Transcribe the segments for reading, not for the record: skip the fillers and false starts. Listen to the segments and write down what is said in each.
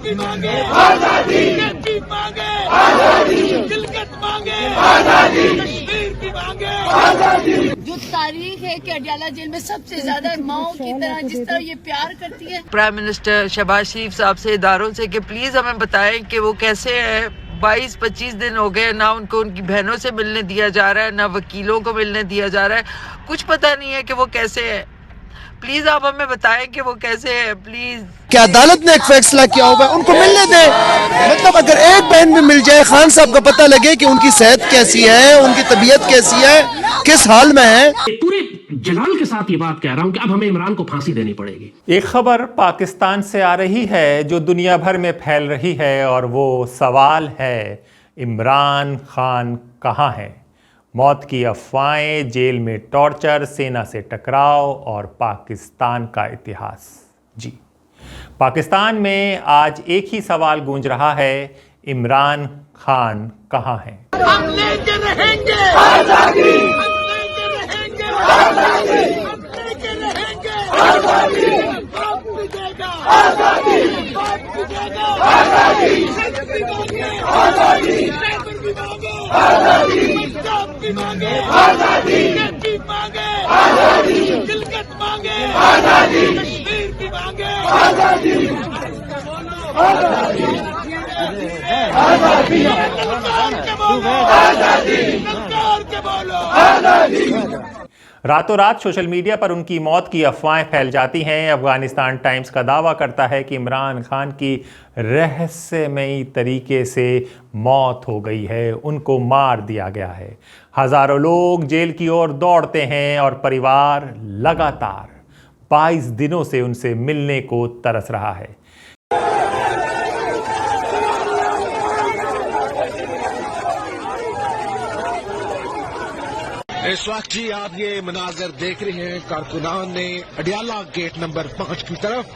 आजादी मांगे आजादी, कश्मीर मांगे आजादी, गिलगित मांगे आजादी, कश्मीर की मांगे आजादी। जो तारीख है कि अडयाला जेल में सबसे ज्यादा माओ की तरह जिस तरह ये प्यार करती है। प्राइम मिनिस्टर शहबाज शरीफ साहब से इदारों से कि प्लीज हमें बताएं कि वो कैसे है। 22-25 दिन हो गए ना उनको उनकी बहनों से मिलने दिया जा रहा है, ना वकीलों को मिलने दिया जा रहा है, कुछ पता नहीं है कि वो कैसे है। प्लीज आप हमें बताएं कि वो कैसे है प्लीज। क्या अदालत ने एक फैसला किया होगा, उनको मिलने दें। मतलब अगर एक बहन भी मिल जाए, खान साहब का पता लगे कि उनकी सेहत कैसी है, उनकी तबीयत कैसी है, किस हाल में है। पूरे जलाल के साथ ये बात कह रहा हूं कि अब हमें इमरान को फांसी देनी पड़ेगी। एक खबर पाकिस्तान से आ रही है जो दुनिया भर में फैल रही है और वो सवाल है, इमरान खान कहाँ है। मौत की अफवाहें, जेल में टॉर्चर, सेना से टकराव और पाकिस्तान का इतिहास। जी, पाकिस्तान में आज एक ही सवाल गूंज रहा है, इमरान खान कहाँ है। हम लेके रहेंगे आजादी, हम लेके रहेंगे आजादी, हम लेके रहेंगे आजादी, बाप मिलेगा आजादी, बाप मिलेगा आजादी, शक्ति मांगे आजादी, शक्ति मांगे आजादी, पंजाब की मांगे आजादी, कश्मीर मांगे आजादी, गिलगित मांगे आजादी, कश्मीर की मांगे आजादी, आजादी, आजादी, रातों रात सोशल मीडिया पर उनकी मौत की अफवाहें फैल जाती हैं। अफगानिस्तान टाइम्स का दावा करता है कि इमरान खान की रहस्यमयी तरीके से मौत हो गई है, उनको मार दिया गया है। हजारों लोग जेल की ओर दौड़ते हैं और परिवार लगातार 22 दिनों से उनसे मिलने को तरस रहा है। इस वक्त जी आप ये मनाजर देख रहे हैं, कारकुनान ने अडयाला गेट नंबर 5 की तरफ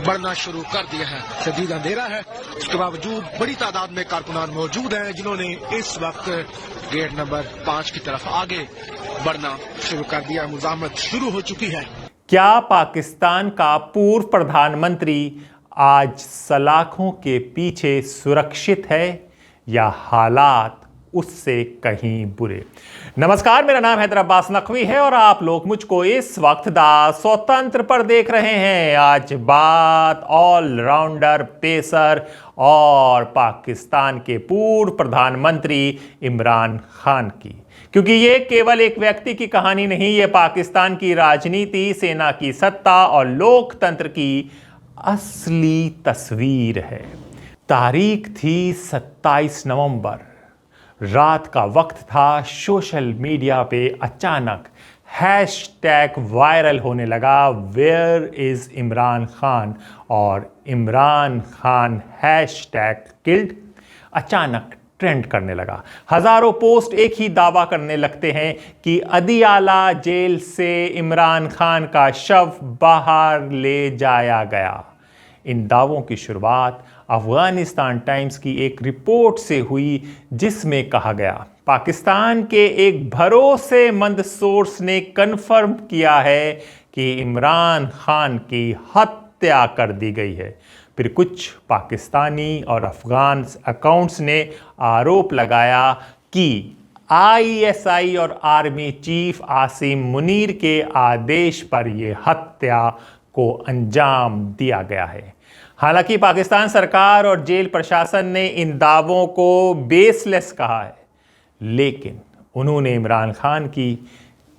बढ़ना शुरू कर दिया है। शदीद अंधेरा है, उसके बावजूद बड़ी तादाद में कारकुनान मौजूद हैं जिन्होंने इस वक्त गेट नंबर 5 की तरफ आगे बढ़ना शुरू कर दिया। मुजामत शुरू हो चुकी है। क्या पाकिस्तान का पूर्व प्रधानमंत्री आज सलाखों के पीछे सुरक्षित है या हालात उससे कहीं बुरे। नमस्कार, मेरा नाम हैदर अब्बास नकवी है और आप लोग मुझको इस वक्त दा स्वतंत्र पर देख रहे हैं। आज बात ऑलराउंडर, पेसर और पाकिस्तान के पूर्व प्रधानमंत्री इमरान खान की, क्योंकि ये केवल एक व्यक्ति की कहानी नहीं, ये पाकिस्तान की राजनीति, सेना की सत्ता और लोकतंत्र की असली तस्वीर है। तारीख थी 27 नवंबर, रात का वक्त था। सोशल मीडिया पे अचानक हैशटैग वायरल होने लगा, वेयर इज इमरान खान, और इमरान खान हैशटैग किल्ड अचानक ट्रेंड करने लगा। हजारों पोस्ट एक ही दावा करने लगते हैं कि अदियाला जेल से इमरान खान का शव बाहर ले जाया गया। इन दावों की शुरुआत अफगानिस्तान टाइम्स की एक रिपोर्ट से हुई, जिसमें कहा गया पाकिस्तान के एक भरोसेमंद सोर्स ने कन्फर्म किया है कि इमरान खान की हत्या कर दी गई है। फिर कुछ पाकिस्तानी और अफगान अकाउंट्स ने आरोप लगाया कि आईएसआई और आर्मी चीफ आसिम मुनीर के आदेश पर यह हत्या को अंजाम दिया गया है। हालांकि पाकिस्तान सरकार और जेल प्रशासन ने इन दावों को बेसलेस कहा है, लेकिन उन्होंने इमरान खान की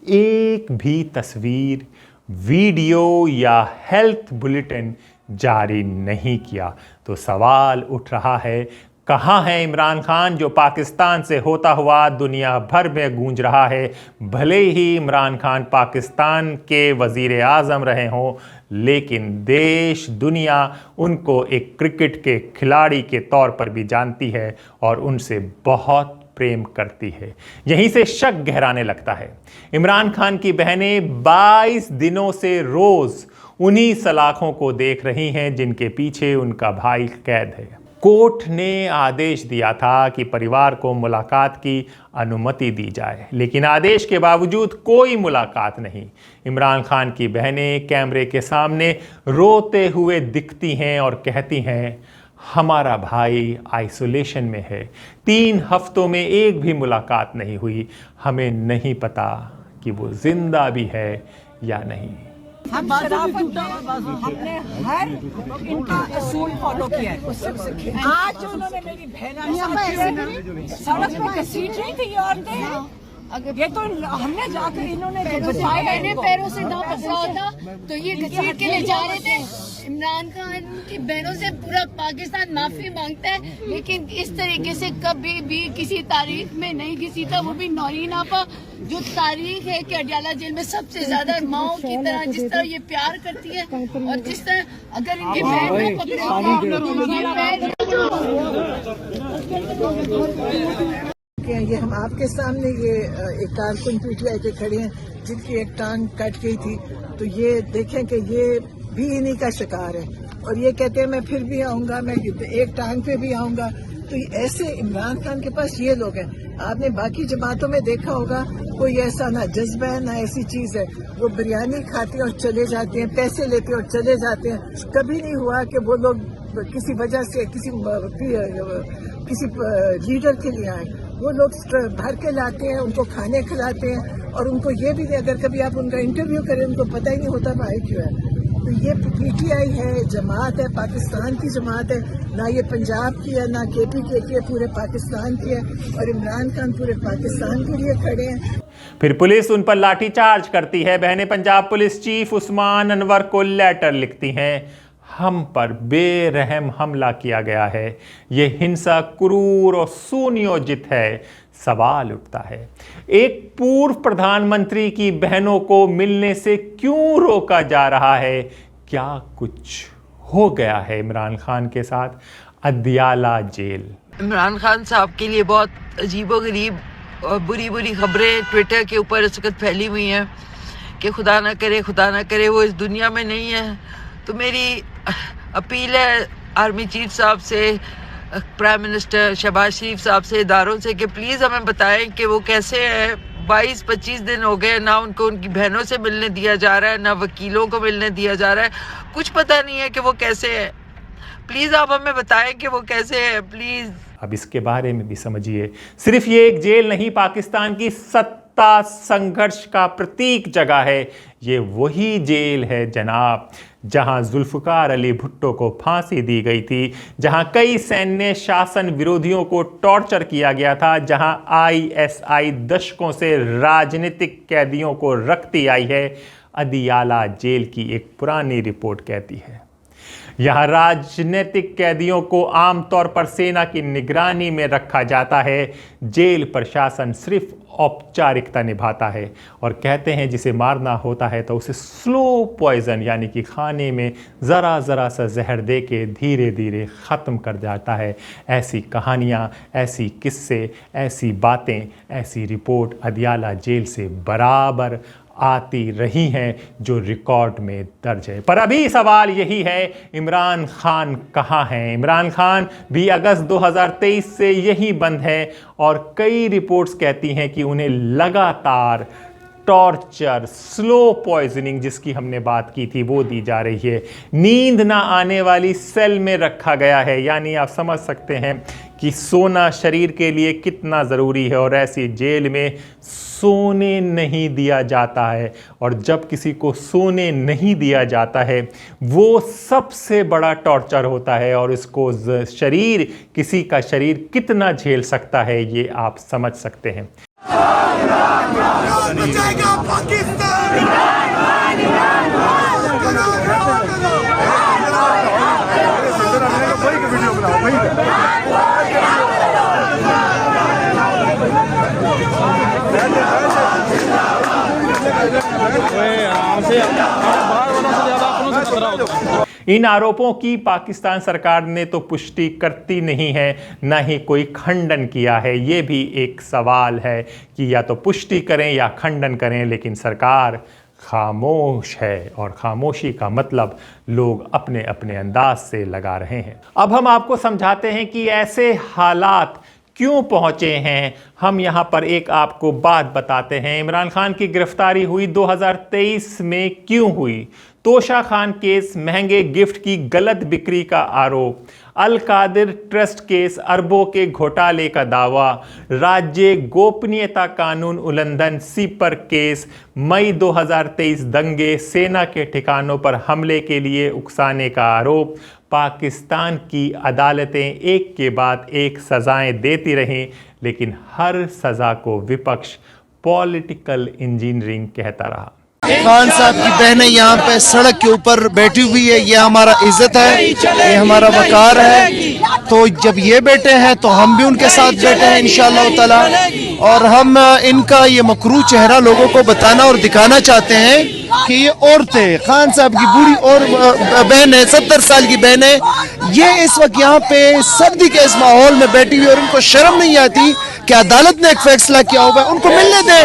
एक भी तस्वीर, वीडियो या हेल्थ बुलेटिन जारी नहीं किया। तो सवाल उठ रहा है, कहाँ है इमरान खान जो पाकिस्तान से होता हुआ दुनिया भर में गूंज रहा है। भले ही इमरान खान पाकिस्तान के वजीर आज़म रहे हों, लेकिन देश दुनिया उनको एक क्रिकेट के खिलाड़ी के तौर पर भी जानती है और उनसे बहुत प्रेम करती है। यहीं से शक गहराने लगता है। इमरान खान की बहनें 22 दिनों से रोज उन्हीं सलाखों को देख रही हैं जिनके पीछे उनका भाई कैद है। कोर्ट ने आदेश दिया था कि परिवार को मुलाकात की अनुमति दी जाए, लेकिन आदेश के बावजूद कोई मुलाकात नहीं। इमरान खान की बहनें कैमरे के सामने रोते हुए दिखती हैं और कहती हैं, हमारा भाई आइसोलेशन में है, 3 हफ्तों में एक भी मुलाकात नहीं हुई, हमें नहीं पता कि वो जिंदा भी है या नहीं। हमने हर इनका असूल फॉलो किया है। आज जो उन्होंने मेरी बहन सड़क पे घसीट रही थी ये औरतें, ये तो हमने जाकर इन्होंने मैंने पैरों से ना पकड़ा होता तो ये घसीट के ले जा रहे थे। इमरान खान की बहनों से पूरा पाकिस्तान माफी मांगता है, लेकिन इस तरीके से कभी भी किसी तारीख में नहीं घसीटा, वो भी नौरीन आपा जो तारीख है कि अडियाला जेल में सबसे ज्यादा माओ की तरह जिस तरह ये प्यार करती है और जिस तरह अगर इनकी बहन को पकड़े ये हम आपके सामने ये एक कारकुन पीटीआई के खड़े हैं जिनकी एक टांग कट गई थी, तो ये देखें कि ये भी इन्हीं का शिकार है और ये कहते हैं मैं फिर भी आऊंगा, मैं एक टांग पे भी आऊंगा। तो ऐसे इमरान खान के पास ये लोग हैं। आपने बाकी जमातों में देखा होगा कोई ऐसा ना जज्बा है ना ऐसी चीज है, वो बिरयानी खाते हैं और चले जाते हैं, पैसे लेते हैं और चले जाते हैं। कभी नहीं हुआ कि वो लोग किसी वजह से किसी लीडर के लिए आए। वो लोग भर के लाते हैं, उनको खाने खिलाते हैं और उनको ये भी नहीं, अगर कभी आप उनका इंटरव्यू करें उनको पता ही नहीं होता भाई क्यों है। तो ये पीटीआई है, जमात है, पाकिस्तान की जमात है, ना ये पंजाब की है ना केपीके की है, पूरे पाकिस्तान की है और इमरान खान पूरे पाकिस्तान के लिए खड़े हैं। फिर पुलिस उन पर लाठीचार्ज करती है। बहनें पंजाब पुलिस चीफ उस्मान अनवर को लेटर लिखती हैं, हम पर बेरहम हमला किया गया है, ये हिंसा क्रूर और सुनियोजित है। सवाल उठता है, एक पूर्व प्रधानमंत्री की बहनों को मिलने से क्यों रोका जा रहा है? क्या कुछ हो गया है इमरान खान के साथ? अदियाला जेल। इमरान खान साहब के लिए बहुत अजीबोगरीब और बुरी बुरी खबरें ट्विटर के ऊपर इस वक्त फैली हुई हैं कि खुदा ना करे वो इस दुनिया में नहीं है। तो मेरी अपील है आर्मी चीफ साहब से, प्राइम मिनिस्टर शहबाज शरीफ साहब से, इदारों से कि प्लीज़ हमें बताएं कि वो कैसे हैं। 22-25 दिन हो गए, ना उनको उनकी बहनों से मिलने दिया जा रहा है, ना वकीलों को मिलने दिया जा रहा है, कुछ पता नहीं है कि वो कैसे है। प्लीज़ आप हमें बताएं कि वो कैसे है, प्लीज़। अब इसके बारे में भी समझिए, सिर्फ ये एक जेल नहीं, पाकिस्तान की सत्ता संघर्ष का प्रतीक जगह है। ये वही जेल है जनाब जहां जुल्फकार अली भुट्टो को फांसी दी गई थी, जहां कई सैन्य शासन विरोधियों को टॉर्चर किया गया था, जहां आईएसआई दशकों से राजनीतिक कैदियों को रखती आई है। अदियाला जेल की एक पुरानी रिपोर्ट कहती है, यहाँ राजनीतिक कैदियों को आमतौर पर सेना की निगरानी में रखा जाता है। जेल प्रशासन सिर्फ औपचारिकता निभाता है और कहते हैं जिसे मारना होता है तो उसे स्लो पॉइजन यानी कि खाने में ज़रा ज़रा सा जहर दे के धीरे धीरे ख़त्म कर जाता है। ऐसी कहानियाँ, ऐसी किस्से, ऐसी बातें, ऐसी रिपोर्ट अदियाला जेल से बराबर आती रही हैं जो रिकॉर्ड में दर्ज है। पर अभी सवाल यही है, इमरान खान कहाँ हैं? इमरान खान भी अगस्त 2023 से यहीं बंद है और कई रिपोर्ट्स कहती हैं कि उन्हें लगातार टॉर्चर, स्लो पॉइजनिंग जिसकी हमने बात की थी वो दी जा रही है। नींद ना आने वाली सेल में रखा गया है, यानी आप समझ सकते हैं कि सोना शरीर के लिए कितना ज़रूरी है और ऐसी जेल में सोने नहीं दिया जाता है। और जब किसी को सोने नहीं दिया जाता है वो सबसे बड़ा टॉर्चर होता है और इसको शरीर, किसी का शरीर कितना झेल सकता है ये आप समझ सकते हैं। बचाएगा पाकिस्तान। इन आरोपों की पाकिस्तान सरकार ने तो पुष्टि करती नहीं है, ना ही कोई खंडन किया है। ये भी एक सवाल है कि या तो पुष्टि करें या खंडन करें, लेकिन सरकार खामोश है और खामोशी का मतलब लोग अपने अपने अंदाज से लगा रहे हैं। अब हम आपको समझाते हैं कि ऐसे हालात क्यों पहुंचे हैं। हम यहां पर एक आपको बात बताते हैं, इमरान खान की गिरफ्तारी हुई 2023 में क्यों हुई? तोशा खान केस, महंगे गिफ्ट की गलत बिक्री का आरोप, अल कादिर ट्रस्ट केस, अरबों के घोटाले का दावा, राज्य गोपनीयता कानून उल्लंघन, सीपर केस, मई 2023 दंगे, सेना के ठिकानों पर हमले के लिए उकसाने का आरोप। पाकिस्तान की अदालतें एक के बाद एक सजाएं देती रहीं, लेकिन हर सजा को विपक्ष पॉलिटिकल इंजीनियरिंग कहता रहा। खान साहब की बहनें यहाँ पे सड़क के ऊपर बैठी हुई है, ये हमारा इज्जत है, ये हमारा वकार है। तो जब ये बैठे हैं तो हम भी उनके साथ बैठे हैं इंशाअल्लाह ताला, और हम इनका ये मकरू चेहरा लोगों को बताना और दिखाना चाहते हैं कि ये औरतें, खान साहब की बूढ़ी और बहनें, 70 साल की बहनें, ये इस वक्त यहाँ पे सर्दी के इस माहौल में बैठी हुई और उनको शर्म नहीं आती कि अदालत ने एक फैसला किया हुआ है, उनको मिलने दें।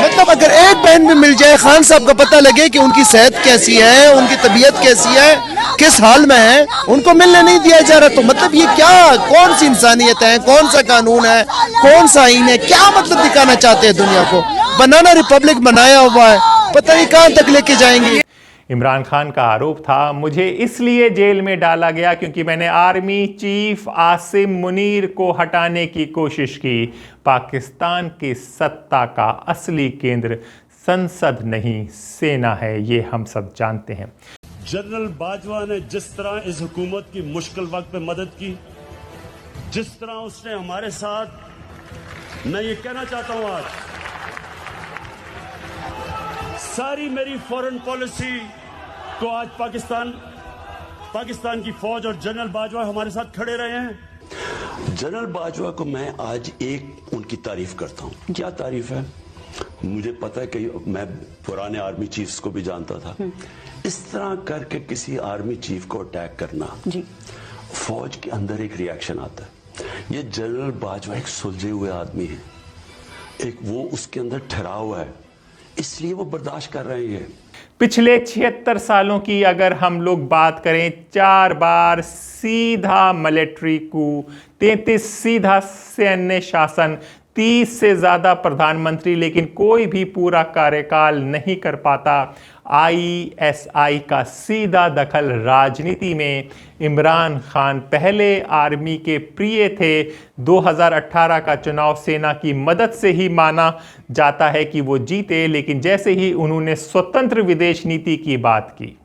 मतलब अगर एक बहन भी मिल जाए, खान साहब का पता लगे कि उनकी सेहत कैसी है, उनकी तबीयत कैसी है, किस हाल में है, उनको मिलने नहीं दिया जा रहा, तो मतलब ये क्या, कौन सी इंसानियत है, कौन सा कानून है, कौन सा आईन है, क्या मतलब दिखाना चाहते हैं दुनिया को? बनाना रिपब्लिक बनाया हुआ है, पता नहीं कहां तक लेके जाएंगे। इमरान खान का आरोप था, मुझे इसलिए जेल में डाला गया क्योंकि मैंने आर्मी चीफ आसिम मुनीर को हटाने की कोशिश की। पाकिस्तान की सत्ता का असली केंद्र संसद नहीं, सेना है, ये हम सब जानते हैं। जनरल बाजवा ने जिस तरह इस हुकूमत की मुश्किल वक्त में मदद की, जिस तरह उसने हमारे साथ, मैं ये कहना चाहता हूं, आज सारी मेरी फॉरेन पॉलिसी को आज पाकिस्तान की फौज और जनरल बाजवा हमारे साथ खड़े रहे हैं। जनरल बाजवा को मैं आज एक उनकी तारीफ करता हूं। क्या तारीफ है? मुझे पता है कि मैं पुराने आर्मी चीफ्स को भी जानता था। इस तरह करके किसी आर्मी चीफ को अटैक करना जी, फौज के अंदर एक रिएक्शन आता है। ये जनरल बाजवा एक सुलझे हुए आदमी है, एक वो उसके अंदर ठहरा हुआ है, इसलिए वो बर्दाश्त कर रहे हैं। पिछले 76 सालों की अगर हम लोग बात करें, 4 बार सीधा मिलिट्री कू, 33 सीधा सैन्य शासन, 30 से ज्यादा प्रधानमंत्री, लेकिन कोई भी पूरा कार्यकाल नहीं कर पाता। ISI का सीधा दखल राजनीति में। इमरान खान पहले आर्मी के प्रिय थे। 2018 का चुनाव सेना की मदद से ही माना जाता है कि वो जीते, लेकिन जैसे ही उन्होंने स्वतंत्र विदेश नीति की बात की,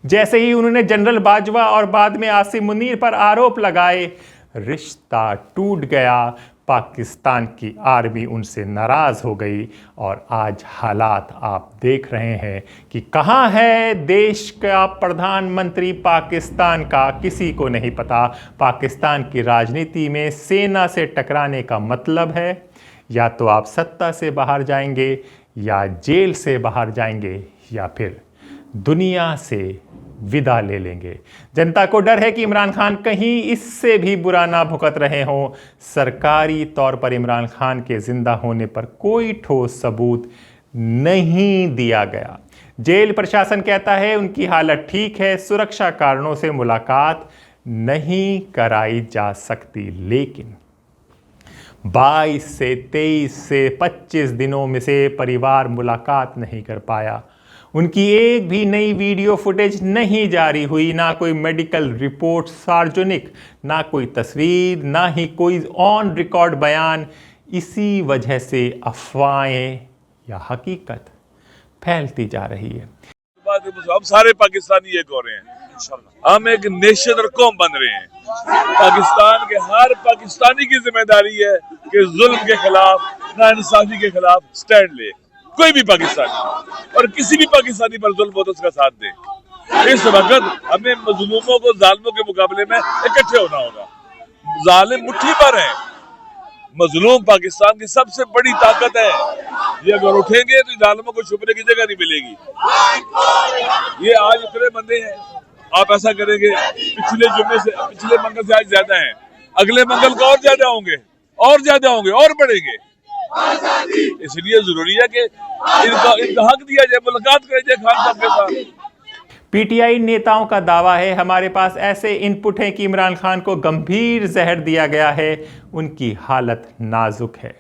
जैसे ही उन्होंने जनरल बाजवा और बाद में आसिम मुनीर पर आरोप लगाए, रिश्ता टूट गया। पाकिस्तान की आर्मी उनसे नाराज हो गई और आज हालात आप देख रहे हैं कि कहां है देश का प्रधानमंत्री पाकिस्तान का, किसी को नहीं पता। पाकिस्तान की राजनीति में सेना से टकराने का मतलब है या तो आप सत्ता से बाहर जाएंगे, या जेल से बाहर जाएंगे, या फिर दुनिया से विदा ले लेंगे। जनता को डर है कि इमरान खान कहीं इससे भी बुरा ना भुगत रहे हों। सरकारी तौर पर इमरान खान के जिंदा होने पर कोई ठोस सबूत नहीं दिया गया। जेल प्रशासन कहता है उनकी हालत ठीक है, सुरक्षा कारणों से मुलाकात नहीं कराई जा सकती। लेकिन 22 से 23 से 25 दिनों में से परिवार मुलाकात नहीं कर पाया। उनकी एक भी नई वीडियो फुटेज नहीं जारी हुई, ना कोई मेडिकल रिपोर्ट सार्वजनिक, ना कोई तस्वीर, ना ही कोई ऑन रिकॉर्ड बयान। इसी वजह से अफवाहें या हकीकत फैलती जा रही है। हम सारे पाकिस्तानी एक हो रहे हैं, हम एक नेशन और कौम बन रहे हैं। पाकिस्तान के हर पाकिस्तानी की जिम्मेदारी है कि जुल्म के खिलाफ, नाइंसाफी के खिलाफ स्टैंड ले। कोई भी पाकिस्तानी और किसी भी पाकिस्तानी पर जुल्म हो तो उसका साथ दे। इस वक्त हमें मजलूमों को जालिमों के मुकाबले में इकट्ठे होना होगा। जालिम मुट्ठी पर है, मजलूम पाकिस्तान की सबसे बड़ी ताकत है। ये अगर उठेंगे तो जालिमों को छुपने की जगह नहीं मिलेगी। ये आज इतने बंदे हैं, आप ऐसा करेंगे पिछले मंगल से आज ज्यादा है, अगले मंगल को और ज्यादा होंगे और बढ़ेंगे। इसलिए जरूरी है कि इनका हक दिया जाए, मुलाकात करी जाए खान साहब के साथ। पीटीआई नेताओं का दावा है हमारे पास ऐसे इनपुट हैं कि इमरान खान को गंभीर जहर दिया गया है, उनकी हालत नाजुक है।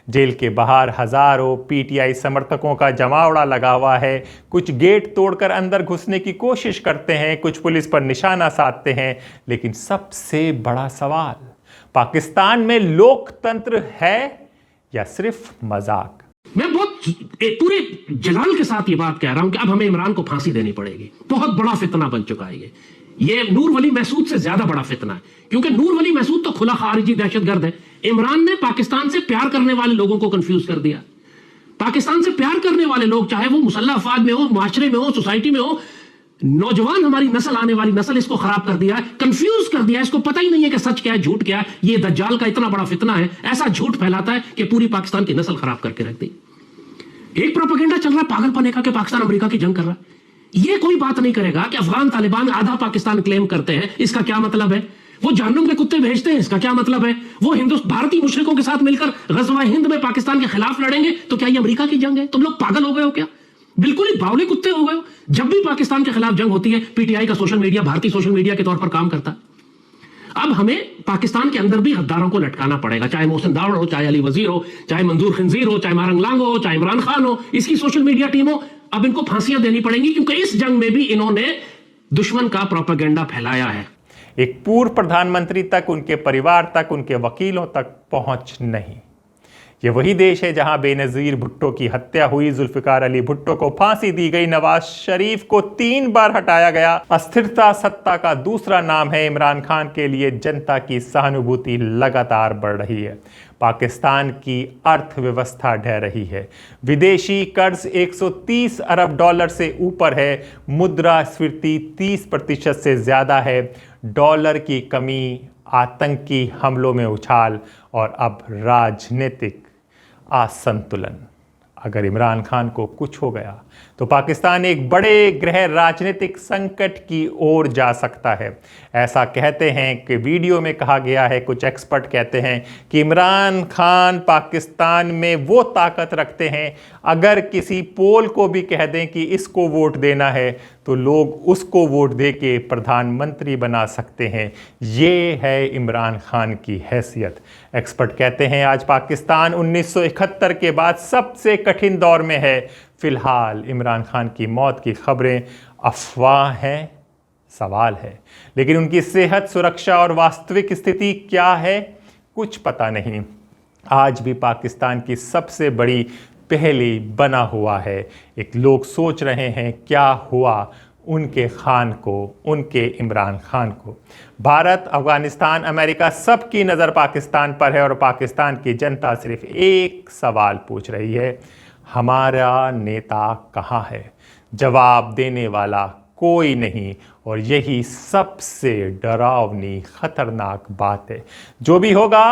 जेल के बाहर हजारों पीटीआई समर्थकों का जमावड़ा लगा हुआ है। कुछ गेट तोड़कर अंदर घुसने की कोशिश करते हैं, कुछ पुलिस पर निशाना साधते हैं। लेकिन सबसे बड़ा सवाल, पाकिस्तान में लोकतंत्र है या सिर्फ मजाक? मैं बहुत पूरे जलाल के साथ ये बात कह रहा हूं कि अब हमें इमरान को फांसी देनी पड़ेगी। बहुत बड़ा फितना बन चुका है ये नूर वली महसूद से ज्यादा बड़ा फितना है, क्योंकि नूर वली महसूद तो खुला खारिजी दहशतगर्द है। इमरान ने पाकिस्तान से प्यार करने वाले लोगों को कंफ्यूज कर दिया। पाकिस्तान से प्यार करने वाले लोग, चाहे वो मुसल्लह अफवाद में हो, माशरे में हो, सोसाइटी में हो, नौजवान हमारी नस्ल, आने वाली नस्ल, इसको खराब कर दिया है, कंफ्यूज कर दिया है। इसको पता ही नहीं है कि सच क्या है, झूठ क्या है। ये दज्जाल का इतना बड़ा फितना है, ऐसा झूठ फैलाता है कि पूरी पाकिस्तान की नस्ल खराब करके रख दी। एक प्रोपेगेंडा चल रहा है पागलपने का कि पाकिस्तान अमेरिका की जंग कर रहा है। ये कोई बात नहीं करेगा कि अफगान तालिबान आधा पाकिस्तान क्लेम करते हैं, इसका क्या मतलब है? वो जहन्नुम के कुत्ते भेजते हैं, इसका क्या मतलब है? वो भारतीय मुशरिकों के साथ मिलकर गज़वा हिंद में पाकिस्तान के खिलाफ लड़ेंगे, तो क्या ये अमेरिका की जंग है? तुम लोग पागल हो गए हो क्या? बिल्कुल ही बावले कुत्ते हो गए हो। जब भी पाकिस्तान के खिलाफ जंग होती है, पीटीआई का सोशल मीडिया भारतीय सोशल मीडिया के तौर पर काम करता है। अब हमें पाकिस्तान के अंदर भी गद्दारों को लटकाना पड़ेगा, चाहे मोहसिन दावड़ हो, चाहे अली वजीर हो, चाहे मंजूर खिंजीर हो, चाहे मारंग लांगो हो, चाहे इमरान खान हो, इसकी सोशल मीडिया टीम हो। अब इनको फांसियां देनी पड़ेंगी, क्योंकि इस जंग में भी इन्होंने दुश्मन का प्रोपेगेंडा फैलाया है। एक पूर्व प्रधानमंत्री तक, उनके परिवार तक, उनके वकीलों तक पहुंच नहीं। ये वही देश है जहां बेनजीर भुट्टो की हत्या हुई, जुल्फिकार अली भुट्टो को फांसी दी गई, नवाज शरीफ को 3 बार हटाया गया। अस्थिरता सत्ता का दूसरा नाम है। इमरान खान के लिए जनता की सहानुभूति लगातार बढ़ रही है। पाकिस्तान की अर्थव्यवस्था ढह रही है। विदेशी कर्ज 130 अरब डॉलर से ऊपर है। मुद्रास्फीति 30% से ज़्यादा है। डॉलर की कमी, आतंकी हमलों में उछाल और अब राजनीतिक असंतुलन। अगर इमरान खान को कुछ हो गया तो पाकिस्तान एक बड़े गृह राजनीतिक संकट की ओर जा सकता है। ऐसा कहते हैं कि वीडियो में कहा गया है, कुछ एक्सपर्ट कहते हैं कि इमरान खान पाकिस्तान में वो ताकत रखते हैं, अगर किसी पोल को भी कह दें कि इसको वोट देना है तो लोग उसको वोट दे के प्रधानमंत्री बना सकते हैं। ये है इमरान खान की हैसियत। एक्सपर्ट कहते हैं आज पाकिस्तान 1971 के बाद सबसे कठिन दौर में है। फिलहाल इमरान खान की मौत की खबरें अफवाह हैं, सवाल है, लेकिन उनकी सेहत, सुरक्षा और वास्तविक स्थिति क्या है, कुछ पता नहीं। आज भी पाकिस्तान की सबसे बड़ी पहेली बना हुआ है। एक लोग सोच रहे हैं क्या हुआ उनके खान को, उनके इमरान खान को। भारत, अफगानिस्तान, अमेरिका, सबकी नज़र पाकिस्तान पर है और पाकिस्तान की जनता सिर्फ एक सवाल पूछ रही है, हमारा नेता कहाँ है? जवाब देने वाला कोई नहीं, और यही सबसे डरावनी खतरनाक बात है। जो भी होगा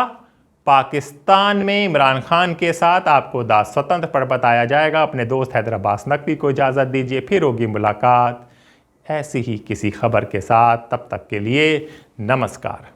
पाकिस्तान में इमरान खान के साथ आपको दास स्वतंत्र पर बताया जाएगा। अपने दोस्त हैदर अब्बास नकवी को इजाज़त दीजिए, फिर होगी मुलाकात ऐसी ही किसी खबर के साथ। तब तक के लिए नमस्कार।